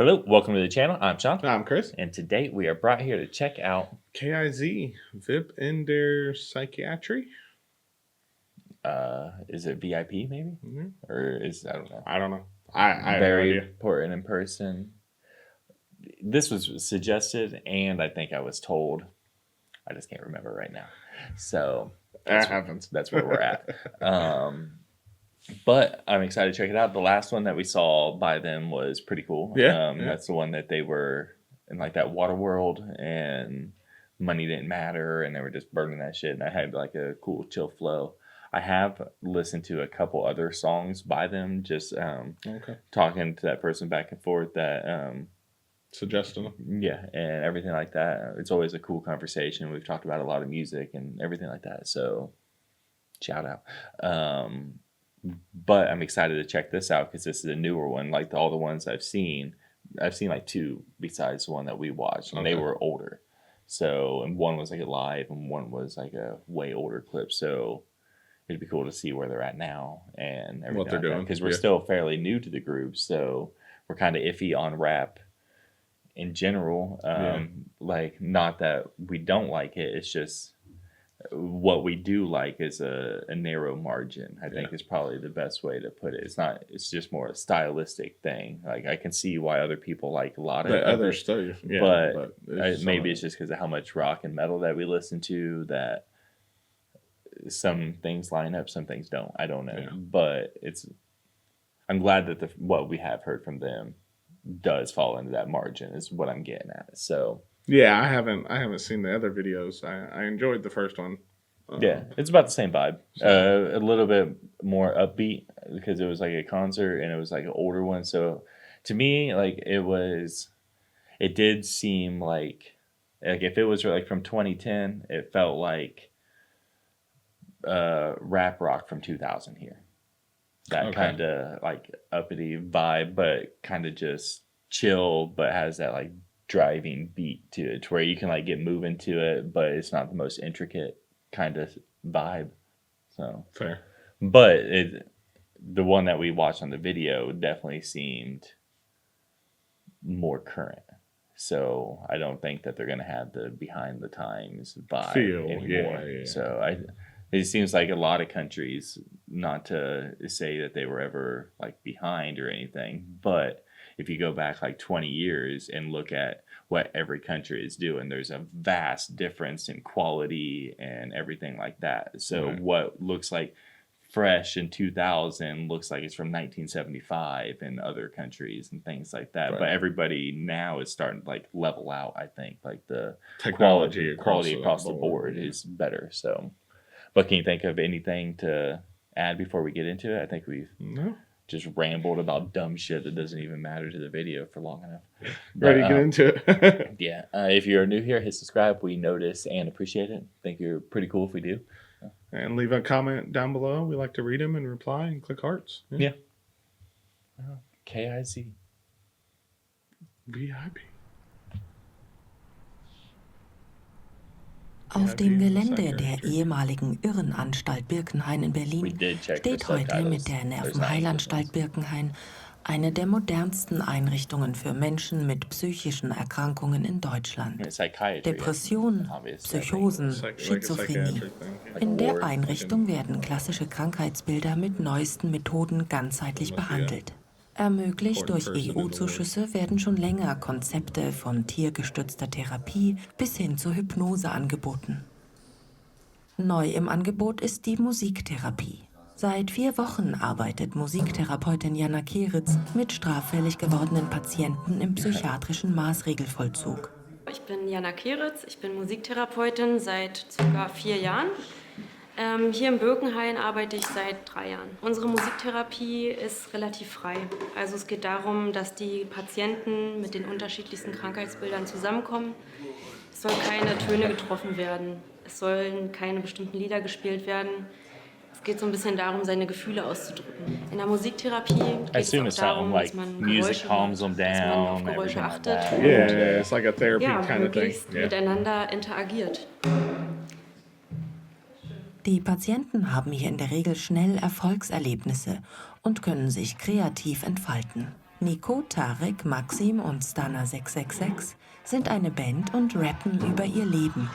Hello, welcome to the channel. I'm Sean, I'm Chris. and today we are brought here to check out K.I.Z. VIP in der Psychiatrie. Is it VIP maybe? Mhm. Or is, I don't know. I don't know. I have Very no idea. important in person. This was suggested, and I think I was told. I just can't remember right now. So That happens. that's where we're at. But I'm excited to check it out. The last one that we saw by them was pretty cool. Yeah. That's the one that they were in like that water world and money didn't matter and they were just burning that shit. And I had like a cool chill flow. I have listened to a couple other songs by them, just talking to that person back and forth that Suggesting them. yeah, and everything like that. It's always a cool conversation. We've talked about a lot of music and everything like that. So shout out. But I'm excited to check this out because this is a newer one. Like all the ones I've seen like two besides the one that we watched, and they were older. So, and one was like a live, and one was like a way older clip. So, it'd be cool to see where they're at now and everything What they're doing, because we're still fairly new to the group. So, we're kind of iffy on rap in general. Like, not that we don't like it. It's just what we do like is a narrow margin. I think is probably the best way to put it. It's just more a stylistic thing. Like I can see why other people like a lot of the other stuff, but maybe it's just because of how much rock and metal that we listen to that some things line up, some things don't. I don't know, but I'm glad that what we have heard from them does fall into that margin. Is what I'm getting at. So. Yeah, I haven't seen the other videos. I enjoyed the first one. Yeah, it's about the same vibe. A little bit more upbeat because it was like a concert and it was like an older one. So to me, like it did seem like if it was like from 2010, it felt like rap rock from 2000 here. That kind of like uppity vibe, but kind of just chill, but has that like driving beat to it to where you can like get moving to it, but it's not the most intricate kind of vibe. So fair. But the one that we watched on the video definitely seemed more current. So I don't think that they're gonna have the behind the times vibe anymore. Yeah. So it seems like a lot of countries, not to say that they were ever like behind or anything, but if you go back like 20 years and look at what every country is doing, there's a vast difference in quality and everything like that. So what looks like fresh in 2000 looks like it's from 1975 in other countries and things like that. But everybody now is starting to like level out. I think like the quality across the board is better. So, but can you think of anything to add before we get into it? I think we've just rambled about dumb shit that doesn't even matter to the video for long enough. Ready to get into it? Yeah. If you're new here, hit subscribe. We notice and appreciate it. Think you're pretty cool if we do. And leave a comment down below. We like to read them and reply and click hearts. Yeah. K.I.Z. VIP. Auf dem Gelände der ehemaligen Irrenanstalt Birkenhain in Berlin steht heute mit der Nervenheilanstalt Birkenhain eine der modernsten Einrichtungen für Menschen mit psychischen Erkrankungen in Deutschland. Depressionen, Psychosen, Schizophrenie. In der Einrichtung werden klassische Krankheitsbilder mit neuesten Methoden ganzheitlich behandelt. Ermöglicht durch EU-Zuschüsse werden schon länger Konzepte von tiergestützter Therapie bis hin zur Hypnose angeboten. Neu im Angebot ist die Musiktherapie. Seit 4 Wochen arbeitet Musiktherapeutin Jana K.I.Z. mit straffällig gewordenen Patienten im psychiatrischen Maßregelvollzug. Ich bin Jana K.I.Z., ich bin Musiktherapeutin seit ca. 4 Jahren. Hier im Birkenhain arbeite ich seit 3 Jahren. Unsere Musiktherapie ist relativ frei. Also es geht darum, dass die Patienten mit den unterschiedlichsten Krankheitsbildern zusammenkommen. Es sollen keine Töne getroffen werden. Es sollen keine bestimmten Lieder gespielt werden. Es geht so ein bisschen darum, seine Gefühle auszudrücken. In der Musiktherapie geht es auch darum, dass man Geräusche hört, dass man auf Geräusche achtet und it's like a therapy kind of thing. möglichst miteinander interagiert. Die Patienten haben hier in der Regel schnell Erfolgserlebnisse und können sich kreativ entfalten. Nico, Tarek, Maxim und Stana 666 sind eine Band und rappen über ihr Leben.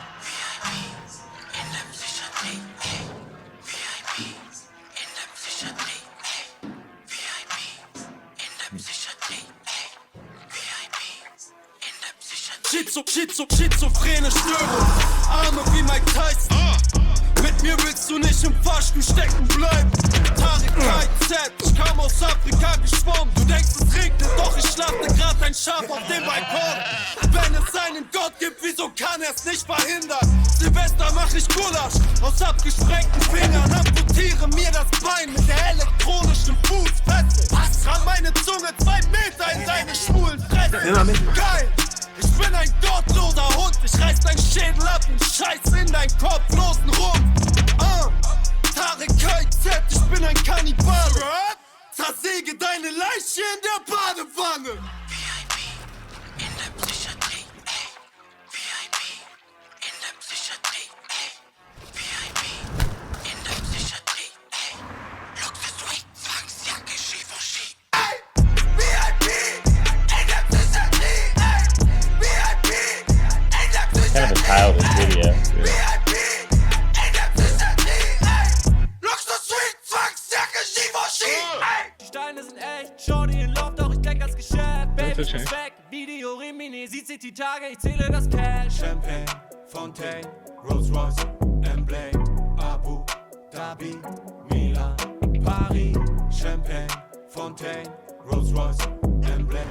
Schizophrene Störung, Arme wie Mike Tyson. Mit mir willst du nicht im Fahrstuhl stecken bleiben. Tarek K.I.Z, ich kam aus Afrika geschwommen. Du denkst es regnet, doch ich schlafte grad ein Schaf auf dem Balkon. Wenn es einen Gott gibt, wieso kann er es nicht verhindern? Silvester mach ich Gulasch aus abgesprengten Fingern. Amputiere mir das Bein mit der elektronischen Fußfessel. Ran meine Zunge 2 Meter in deine schwulen Fresse. Geil! Ich bin ein gottloser Hund, ich reiß dein Schädel ab und scheiß in dein kopflosen Rumpf. Tarek K.I.Z, ich bin ein Kannibale. Zersäge deine Leiche in der Badewanne. VIP in der Psychiatrie, ey. VIP in der Psychiatrie, ey. VIP in der Psychiatrie, ey. Luxus-Suite, Zwangsjacke, Ski-Ski. Ey! VIP in der Psychiatrie, ey. VIP in der Psychiatrie. Kind of a childish video. Die Steine sind echt, schau dir in Loft, doch ich denk ans Geschäft. Baby, ich muss weg, Video, Rimini, sie zieht die Tage, ich zähle das Cash. Champagne, Fontaine, Rolls Royce, Emblem, Abu Dhabi, Milan, Paris. Champagne, Fontaine, Rolls Royce, Emblem.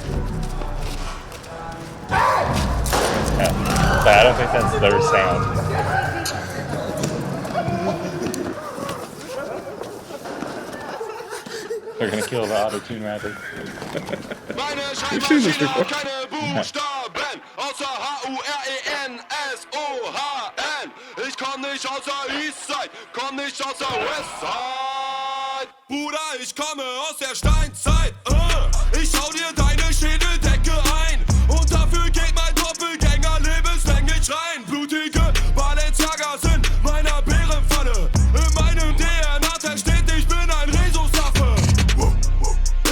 But I don't think that's their sound. They're gonna kill the auto-tune rapper. Meine Schreibmaschine hat keine Buchstaben, außer H-U-R-E-N-S-O-H-N. Ich komm nicht außer Eastside, komm nicht außer Westside. Bruder, ich komme aus der Steinzeit. Ich hau dir deine Schädeldecke ein. Und dafür geht mein Doppelgänger lebenslänglich rein. Blutige Balenciaga sind meiner Bärenfalle. In meinem DNA steht, ich bin ein Rhesusaffe.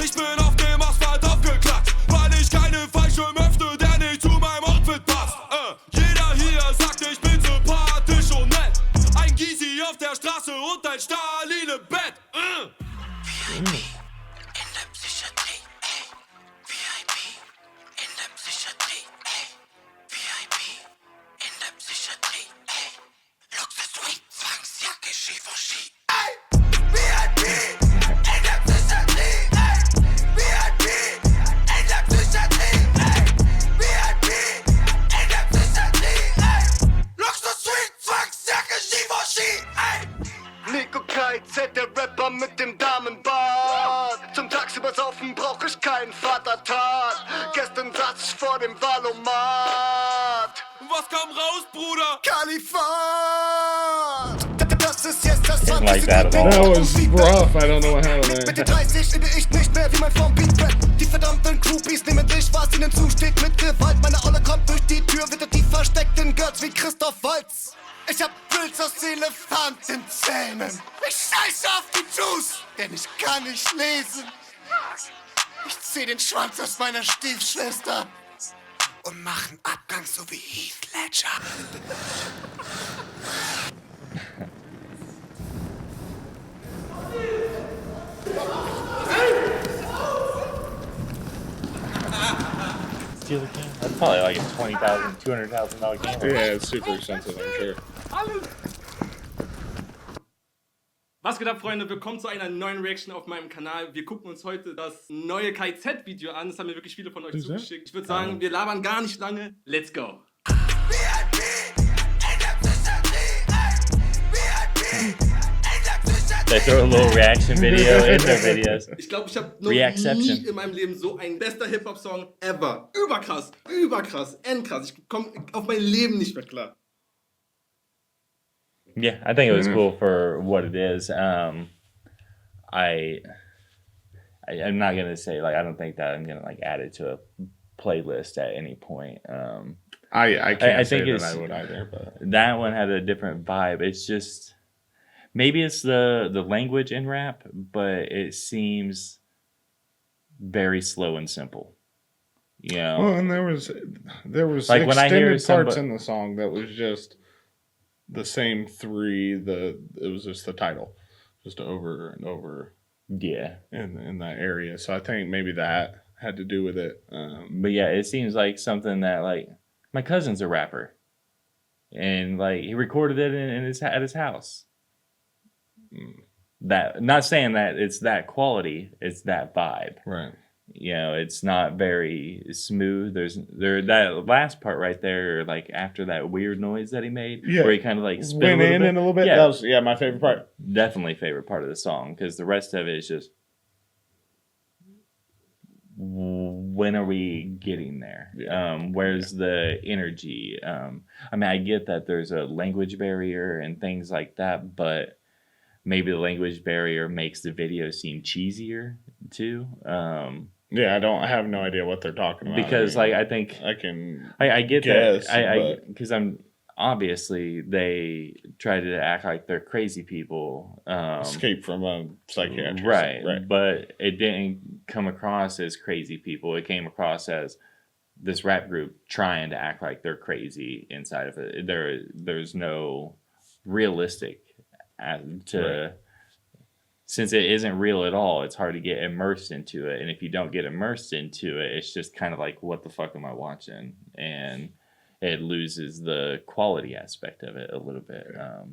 Ich bin auf dem Asphalt aufgeklatscht, weil ich keine falsche möchte, der nicht zu meinem Outfit passt. Jeder hier sagt, ich bin sympathisch und nett. Ein Gysi auf der Straße und ein Stalin im Bett. VIP in der Psychiatrie, ey. VIP in der Psychiatrie, ey. VIP in der Psychiatrie, ey. Luxus-Suite, Zwangsjacke, Ski-Ski. Ey! VIP in der Psychiatrie, ey. VIP in der Psychiatrie, ey. VIP in der Psychiatrie, ey. Luxus-Suite, Zwangsjacke, Ski-Ski, ey. Nico K.I.Z, der Rapper mit dem Damenbart. Zum tagsüber saufen brauch ich keinen Vatertat. Gestern saß ich vor dem Valomat. Was kam raus, Bruder? Kalifat! Das ist jetzt das Didn't like that at all. That was rough. I don't know what happened Mit there. 30 übe ich nicht mehr wie mein Formbeat-Rap. Die verdammten Groupies nehmen dich, was ihnen zusteht, mit Gewalt. Meine Olle kommt durch die Tür, wieder die versteckten Girls wie Christoph Waltz. Ich hab Pilz aus Elefantenzähnen. Ich scheiße auf die Juice, denn ich kann nicht lesen. Ich zieh den Schwanz aus meiner Stiefschwester und mach einen Abgang so wie Heath Ledger. Steal a game? That's probably like a $20,000, $200,000 game. Yeah, it's super expensive, I'm sure. Was geht ab, Freunde? Willkommen zu einer neuen Reaction auf meinem Kanal. Wir gucken uns heute das neue K.I.Z-Video an. Das haben mir wirklich viele von euch zugeschickt. Ich würde sagen, wir labern gar nicht lange. Let's go! They throw a little reaction video in their videos. Ich glaube, ich habe noch nie in meinem Leben so einen bester Hip-Hop-Song ever. Überkrass, überkrass, endkrass. Ich komme auf mein Leben nicht mehr klar. Yeah, I think it was cool for what it is. I'm not gonna say like I don't think that I'm gonna like add it to a playlist at any point. I can't say think that I would either, but that one had a different vibe. It's just maybe it's the language in rap, but it seems very slow and simple. You know, well, and there was like when I hear extended parts in the song that was just the same three. It was just the title, just over and over. Yeah, in that area. So I think maybe that had to do with it. But yeah, it seems like something that like my cousin's a rapper, and like he recorded it at his house. That, not saying that it's that quality, it's that vibe. Right. You know, it's not very smooth. That last part right there, like after that weird noise that he made, where he kind of like went in a little bit. Yeah, that was my favorite part. Definitely favorite part of the song, because the rest of it is just, when are we getting there? Where's the energy? I mean, I get that there's a language barrier and things like that, but maybe the language barrier makes the video seem cheesier too. I have no idea what they're talking about. Because like I think I get guess, that because obviously they try to act like they're crazy people. Escape from a psychiatrist. Right. But it didn't come across as crazy people. It came across as this rap group trying to act like they're crazy inside of it. There's no realistic since it isn't real at all, it's hard to get immersed into it. And if you don't get immersed into it, it's just kind of like, what the fuck am I watching? And it loses the quality aspect of it a little bit. I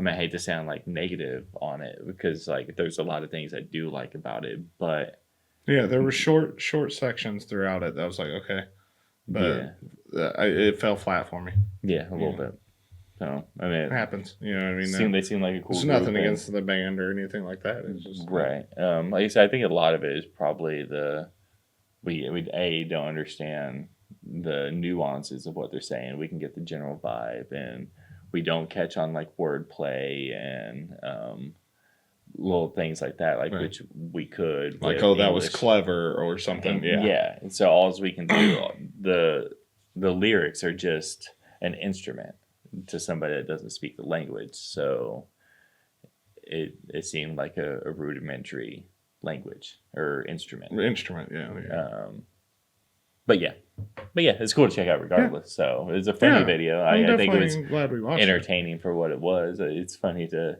mean, I hate to sound like negative on it, because like there's a lot of things I do like about it, but yeah, there were short sections throughout it that was like, okay, but it fell flat for me. Yeah, a little bit. So I mean, it happens. You know what I mean? They seem like a cool. There's nothing against the band or anything like that. It's just right. Like I said, I think a lot of it is probably we don't understand the nuances of what they're saying. We can get the general vibe, and we don't catch on like wordplay and little things like that, like which we could like, oh, that English was clever or something. Yeah. And so all we can do, the lyrics are just an instrument to somebody that doesn't speak the language. So it seemed like a rudimentary language or instrument. But yeah, it's cool to check out regardless. Yeah. So it's a funny video. I think it was glad we watched entertaining for what it was. It's funny to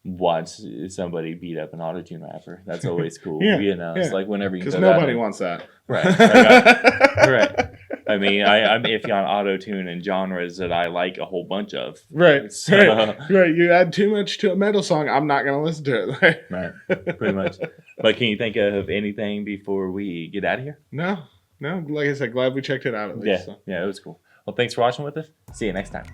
watch somebody beat up an autotune rapper. That's always cool. It's like whenever you, because nobody wants that. Right. Right. I mean, I'm iffy on autotune and genres that I like a whole bunch of. Right. So. Right. You add too much to a metal song, I'm not going to listen to it. Right. Pretty much. But can you think of anything before we get out of here? No. Like I said, glad we checked it out at least. Yeah, it was cool. Well, thanks for watching with us. See you next time.